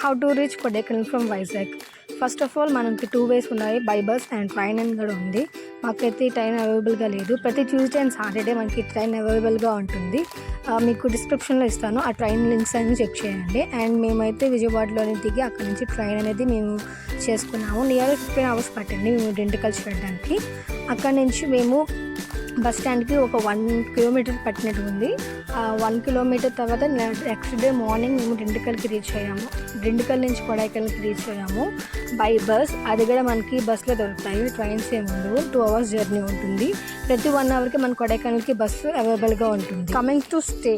How to reach Kodaikanal from Vizag. First of all మనకి 2 వేస్ ఉన్నాయి, by bus and train అని కూడా ఉంది. మాకైతే ఈ ట్రైన్ అవైలబుల్గా లేదు. ప్రతి ట్యూస్డే అండ్ సాటర్డే మనకి ట్రైన్ అవైలబుల్గా ఉంటుంది. మీకు డిస్క్రిప్షన్లో ఇస్తాను, ఆ ట్రైన్ లింక్స్ అన్ని చెక్ చేయండి. అండ్ మేమైతే విజయవాడలోనే దిగి అక్కడ నుంచి ట్రైన్ అనేది మేము చేసుకున్నాము. నియర్ 15 hours పట్టింది మేము డిండికల్ చేయడానికి. అక్కడ నుంచి మేము బస్ స్టాండ్కి ఒక 1 kilometer పట్టినట్టు ఉంది. 1 kilometer తర్వాత నెక్స్ట్ డే మార్నింగ్ మేము డిండికల్కి రీచ్ అయ్యాము. డిండికల్ నుంచి కొడైకెనాల్కి రీచ్ అయ్యాము బై బస్. అది కూడా మనకి బస్సులో దొరుకుతాయి, ట్రైన్స్ ఏమి ఉండవు. 2 hours జర్నీ ఉంటుంది. ప్రతి 1 hourకి మన కొడైకెనాల్కి బస్సు అవైలబుల్గా ఉంటుంది. కమింగ్ టు స్టే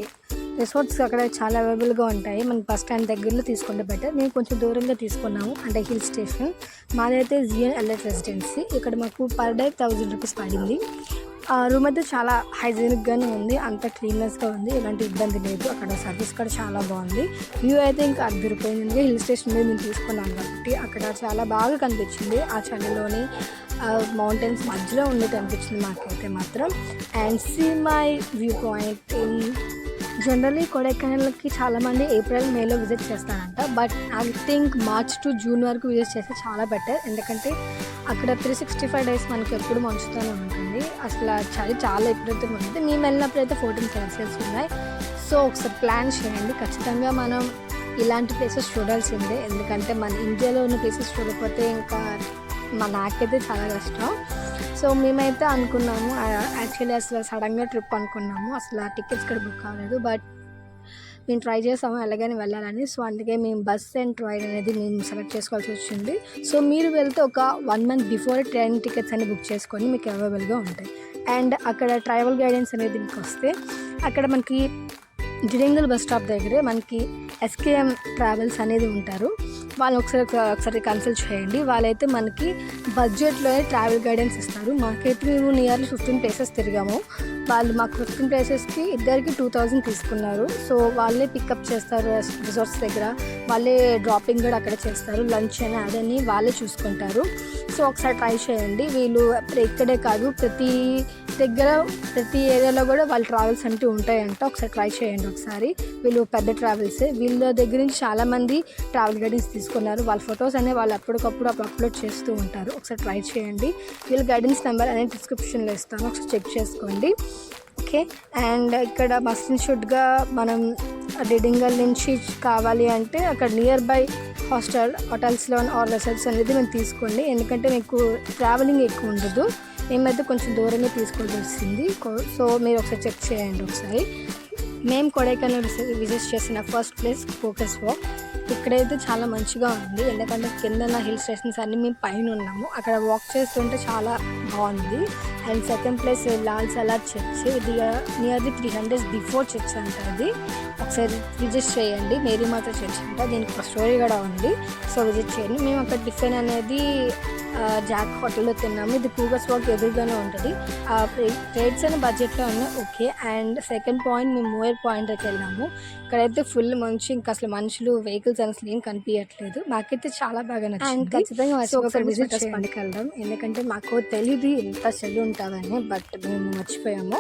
రిసార్ట్స్ అక్కడ చాలా అవైలబుల్గా ఉంటాయి. మన బస్ స్టాండ్ దగ్గరలో తీసుకుంటే బెటర్. మేము కొంచెం దూరంగా తీసుకున్నాము, అంటే హిల్ స్టేషన్. మాదైతే జిఎన్ ఎల్ఎట్ రెసిడెన్సీ. ఇక్కడ మాకు పర్ డే 1000 rupees పడింది. రూమ్ అయితే చాలా హైజీనిక్గానే ఉంది, అంత క్లీన్నెస్గా ఉంది, ఎలాంటి ఇబ్బంది లేదు. అక్కడ సర్వీస్ కూడా చాలా బాగుంది. వ్యూ అయితే ఇంకా అద్దరిపోయింది. హిల్ స్టేషన్ మీద మేము తీసుకున్నాం కాబట్టి అక్కడ చాలా బాగా కనిపించింది. ఆ చలిలోని మౌంటైన్స్ మధ్యలో ఉన్నట్టు అనిపించింది మాకైతే మాత్రం. And see my view point in generally కొడైకెనాల్కి చాలామంది ఏప్రిల్ మేలో విజిట్ చేస్తారంట, but I think March to June వరకు విజిట్ చేస్తే చాలా బెటర్. ఎందుకంటే అక్కడ 365 days మనకి ఎప్పుడు మంచుతూనే ఉంటుంది. అసలు చలి చాలా ఎప్పుడైతే ఉంటుంది. మేము వెళ్ళినప్పుడు అయితే 14 Celsius ఉన్నాయి. సో ఒకసారి ప్లాన్ చేయండి. ఖచ్చితంగా మనం ఇలాంటి ప్లేసెస్ చూడాల్సిందే. ఎందుకంటే మన ఇండియాలో ఉన్న ప్లేసెస్ చూడకపోతే ఇంకా నాకైతే చాలా కష్టం. సో మేమైతే అనుకున్నాము, యాక్చువల్లీ అసలు సడన్గా ట్రిప్ అనుకున్నాము. అసలు ఆ టికెట్స్ కూడా బుక్ అవ్వలేదు, బట్ మేము ట్రై చేసాము ఎలాగైనా వెళ్ళాలని. సో అందుకే మేము బస్ అండ్ ట్రైన్ అనేది మేము సెలెక్ట్ చేసుకోవాల్సి వచ్చింది. సో మీరు వెళ్తే ఒక 1 month బిఫోర్ ట్రైన్ టికెట్స్ అన్ని బుక్ చేసుకొని మీకు అవైలబుల్గా ఉంటాయి. అండ్ అక్కడ ట్రావెల్ గైడెన్స్ అనేది మీకు వస్తే అక్కడ మనకి జిడింగల్ బస్ స్టాప్ దగ్గరే మనకి ఎస్కేఎం ట్రావెల్స్ అనేది ఉంటారు. వాళ్ళు ఒకసారి కన్సల్ట్ చేయండి. వాళ్ళైతే మనకి బడ్జెట్లోనే ట్రావెల్ గైడెన్స్ ఇస్తారు. మాకైతే మేము నియర్లీ 15 places తిరిగాము. వాళ్ళు మాకు 15 placesకి ఇద్దరికి 2000 తీసుకున్నారు. సో వాళ్ళే పికప్ చేస్తారు రిసార్ట్స్ దగ్గర, వాళ్ళే డ్రాపింగ్ కూడా అక్కడ చేస్తారు. లంచ్ అని అదని వాళ్ళే చూసుకుంటారు. సో ఒకసారి ట్రై చేయండి. వీళ్ళు ఇక్కడే కాదు, ప్రతి దగ్గర ప్రతి ఏరియాలో కూడా వాళ్ళ ట్రావెల్స్ అంటూ ఉంటాయంట. ఒకసారి ట్రై చేయండి. ఒకసారి వీళ్ళు పెద్ద ట్రావెల్సే. వీళ్ళ దగ్గర నుంచి చాలామంది ట్రావెల్ గైడెన్స్ తీసుకున్నారు. వాళ్ళ ఫొటోస్ అనేవి వాళ్ళు అప్పటికప్పుడు అప్లోడ్ చేస్తూ ఉంటారు. ఒకసారి ట్రై చేయండి. వీళ్ళ గైడెన్స్ నెంబర్ అనేది డిస్క్రిప్షన్లో ఇస్తాను, ఒకసారి చెక్ చేసుకోండి. ఓకే. అండ్ ఇక్కడ మస్ట్ అండ్ షుడ్గా మనం డిండిగల్ నుంచి కావాలి అంటే అక్కడ నియర్ బై హోటల్స్లో ఆర్ రిసార్ట్స్ అనేది మేము తీసుకోండి. ఎందుకంటే మీకు ట్రావెలింగ్ ఎక్కువ ఉండదు. మేమైతే కొంచెం దూరంగా తీసుకోవాల్సి వస్తుంది. సో మీరు ఒకసారి చెక్ చేయండి. ఒకసారి మేము కొడైకెనాల్ విజిట్ చేసిన ఫస్ట్ ప్లేస్ ఫోకస్ వాక్. ఇక్కడైతే చాలా మంచిగా ఉంది, ఎందుకంటే కింద హిల్ స్టేషన్స్ అన్నీ మేము పైన ఉన్నాము. అక్కడ వాక్ చేస్తుంటే చాలా బాగుంది. And second place Lal Salaar church. ఇది నియర్లీ 300 years బిఫోర్ చర్చ్ అంట. అది ఒకసారి విజిట్ చేయండి. మేరీ మాత చర్చ్ అంట, దీనికి ఒక స్టోరీ కూడా ఉంది. సో విజిట్ చేయండి. మేము అక్కడ టిఫిన్ అనేది జాక్ హోటల్లో తిన్నాము. ఇది ఫోకస్ వాక్ ఎదురుగానే ఉంటుంది. రేట్స్ అని బడ్జెట్లో ఉన్నాయి. ఓకే. అండ్ సెకండ్ పాయింట్ మేము మోయర్ పాయింట్ అయితే వెళ్ళాము. ఇక్కడైతే ఫుల్ మంచి, ఇంకా అసలు మనుషులు వెహికల్స్ అసలు ఏం కనిపించట్లేదు. మాకైతే చాలా బాగా నచ్చింది. ఖచ్చితంగా ఒకసారి విజిట్ చేయండి వెళ్దాం. ఎందుకంటే మాకు తెలియదు ఎంత చలి ఉంటుందని, బట్ మేము మర్చిపోయాము.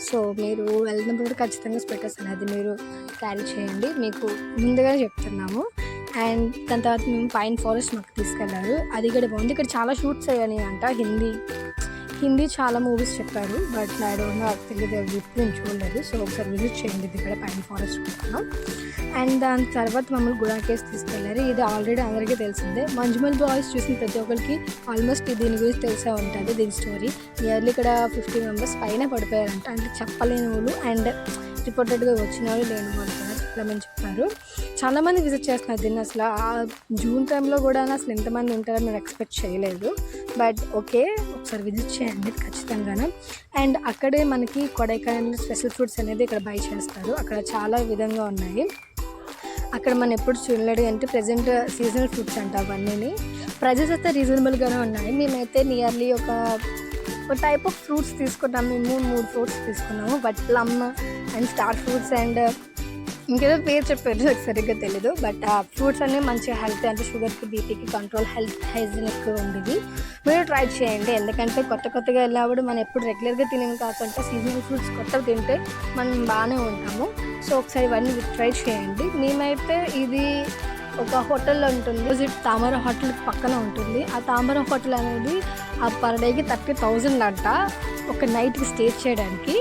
సో మీరు వెళ్ళినప్పుడు ఖచ్చితంగా స్వెటర్స్ అనేది మీరు క్యారీ చేయండి, మీకు ముందుగానే చెప్తున్నాము. అండ్ దాని తర్వాత మేము పైన్ ఫారెస్ట్ మాకు తీసుకెళ్లారు. అది కూడా బాగుంది. ఇక్కడ చాలా షూట్స్ అయ్యాయి అంట. హిందీ చాలా మూవీస్ చెప్పారు, బట్ నాకు తెలియదు, నేను చూడలేదు. సో ఒకసారి విజిట్ చేయండి ఇక్కడ పైన్ ఫారెస్ట్ చూస్తున్నాం. అండ్ దాని తర్వాత మమ్మల్ని గుడా కేవ్స్ తీసుకెళ్లారు. ఇది ఆల్రెడీ అందరికీ తెలిసిందే. మంజుమల్ బాయ్స్ చూసిన ప్రతి ఒక్కరికి ఆల్మోస్ట్ దీని గురించి తెలిసే ఉంటుంది, దీని స్టోరీ. నియర్లీ ఇక్కడ 50 members పైన పడిపోయారంట. అంటే చెప్పలేని వాళ్ళు అండ్ రిపోర్టెడ్గా వచ్చిన వాళ్ళు లేని వాళ్ళు కూడా చెప్పలేమని చెప్పారు. చాలామంది విజిట్ చేస్తున్నారు దీన్ని. అసలు ఆ జూన్ టైంలో కూడా అసలు ఎంతమంది ఉంటారని నేను ఎక్స్పెక్ట్ చేయలేదు, బట్ ఓకే, ఒకసారి విజిట్ చేయండి ఖచ్చితంగా. అండ్ అక్కడే మనకి కొడైకెనాల్ స్పెషల్ ఫ్రూట్స్ అనేది ఇక్కడ బై చేస్తారు. అక్కడ చాలా విధంగా ఉన్నాయి. అక్కడ మనం ఎప్పుడు చూడలేదు. అంటే ప్రజెంట్ సీజనల్ ఫ్రూట్స్ అంట అవన్నీ. ప్రైజెస్ అయితే రీజనబుల్గానే ఉన్నాయి. మేమైతే నియర్లీ ఒక టైప్ ఆఫ్ ఫ్రూట్స్ తీసుకున్నాము. మేము 3 fruits తీసుకున్నాము. But plum and star fruits and ఇంకేదో పేరు చెప్పారు, నాకు సరిగ్గా తెలీదు. బట్ ఆ ఫ్రూట్స్ అన్నీ మంచిగా హెల్త్, అంటే షుగర్కి, బీపీకి కంట్రోల్, హెల్త్ హైజీనిక్ ఉండేది. మీరు ట్రై చేయండి. ఎందుకంటే కొత్తగా వెళ్ళినప్పుడు మనం ఎప్పుడు రెగ్యులర్గా తినేవి కాకుండా సీజనల్ ఫ్రూట్స్ కొత్తగా తింటే మనం బాగానే ఉంటాము. సో ఒకసారి ఇవన్నీ ట్రై చేయండి. మేమైతే ఇది ఒక హోటల్ ఉంటుంది, విజిట్ తామర హోటల్ పక్కన ఉంటుంది. ఆ తామర హోటల్ అనేది ఆ పర్ డేకి 30,000 అంట ఒక నైట్కి స్టే చేయడానికి.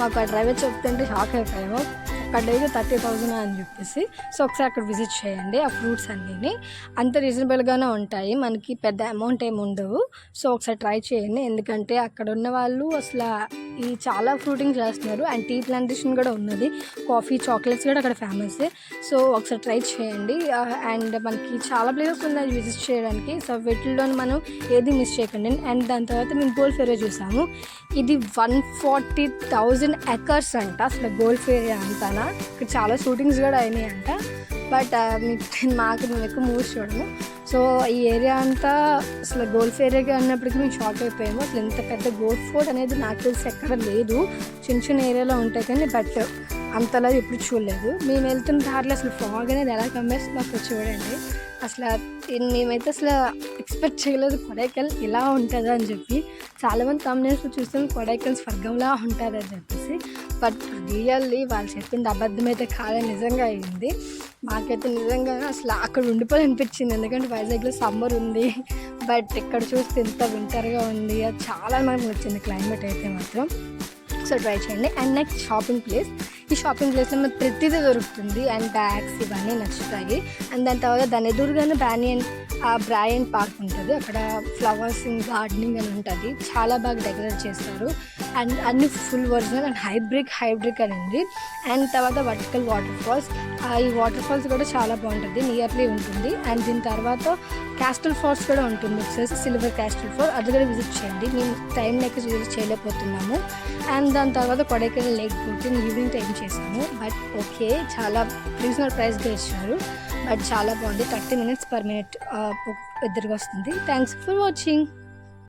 మాకు ఆ డ్రైవర్ చెప్తుంటే షాక్ అయిపోయాము, ఒక డేకి 30,000 అని చెప్పేసి. సో ఒకసారి అక్కడ విజిట్ చేయండి. ఆ ఫ్రూట్స్ అన్నీ అంత రీజనబుల్గానే ఉంటాయి, మనకి పెద్ద అమౌంట్ ఏమి ఉండవు. సో ఒకసారి ట్రై చేయండి, ఎందుకంటే అక్కడ ఉన్న వాళ్ళు అసలు ఈ చాలా ఫ్రూటింగ్ చేస్తున్నారు. అండ్ టీ ప్లాంటేషన్ కూడా ఉన్నది, కాఫీ చాక్లెట్స్ కూడా అక్కడ ఫేమస్. సో ఒకసారి ట్రై చేయండి. అండ్ మనకి చాలా ప్లేసెస్ ఉన్నాయి విజిట్ చేయడానికి. సో వీటిల్లో మనం ఏది మిస్ చేయకండి. అండ్ దాని తర్వాత మేము గోల్ఫ్ ఏరియా చూసాము. ఇది 140,000 ఎకర్స్ అంట అసలు గోల్ఫ్ ఏరియా అంతా. ఇక్కడ చాలా షూటింగ్స్ కూడా అయినాయి అంట. బట్ మాకు మేము ఎక్కువ మూవీస్ చూడము. సో ఈ ఏరియా అంతా అసలు గోల్ఫ్ ఏరియాగా అన్నప్పటికీ మేము షాక్ అయిపోయాము. అసలు ఇంత పెద్ద గోల్ఫ్ ఫోర్ట్ అనేది నాకు తెలిసి ఎక్కడ లేదు, చిన్న చిన్న ఏరియాలో ఉంటాయి కానీ బట్ అంతలా ఎప్పుడు చూడలేదు. మేము వెళ్తున్న దారిలో అసలు ఫాగ్ అనేది ఎలా కమ్మేస్తుందో అక్కడ చూడండి. అసలు మేమైతే అసలు ఎక్స్పెక్ట్ చేయలేదు కొడైకెనాల్ ఇలా ఉంటుందా అని చెప్పి. చాలామంది తమిళనాడులో చూస్తాం కొడైకెనాల్ స్వర్గంలా ఉంటుంది అని చెప్పేసి. బట్ రియల్లీ వాళ్ళు చెప్పింది అబద్ధం అయితే కాదని నిజంగా అయింది. మాకైతే నిజంగా అసలు అక్కడ ఉండిపోవాలనిపించింది, ఎందుకంటే వైజాగ్లో సమ్మర్ ఉంది బట్ ఇక్కడ చూస్తే ఎంత వింటర్గా ఉంది. అది చాలా మనకు నచ్చింది క్లైమేట్ అయితే మాత్రం. సో ట్రై చేయండి. And next shopping place. ఈ షాపింగ్ ప్లేస్లో మనకు ప్రతిదీ దొరుకుతుంది అండ్ బ్యాగ్స్ ఇవన్నీ నచ్చుతాయి. అండ్ దాని తర్వాత దాని ఎదురుగానే బ్రాయన్ పార్క్ ఉంటుంది, అక్కడ ఫ్లవర్స్ గార్డెనింగ్ అని ఉంటుంది, చాలా బాగా డెకరేట్ చేస్తారు. అండ్ అన్ని ఫుల్ ఒరిజినల్ అండ్ హైబ్రిక్ అని ఉంది. అండ్ తర్వాత వర్టికల్ వాటర్ ఫాల్స్, ఈ వాటర్ ఫాల్స్ కూడా చాలా బాగుంటుంది, నియర్లీ ఉంటుంది. అండ్ దీని తర్వాత క్యాస్టల్ ఫాల్స్ కూడా ఉంటుంది, వచ్చేసి సిల్వర్ క్యాస్టల్ ఫాల్, అది కూడా విజిట్ చేయండి. మేము టైం లేక విజిట్ చేయలేకపోతున్నాము. అండ్ దాని తర్వాత Kodaikanal lake boating evening time చేసాము. బట్ ఓకే, చాలా రీజనబుల్ ప్రైస్గా ఇచ్చారు, బట్ చాలా బాగుంది. 30 minutes per minute ఎదురుగా వస్తుంది. Thanks for watching.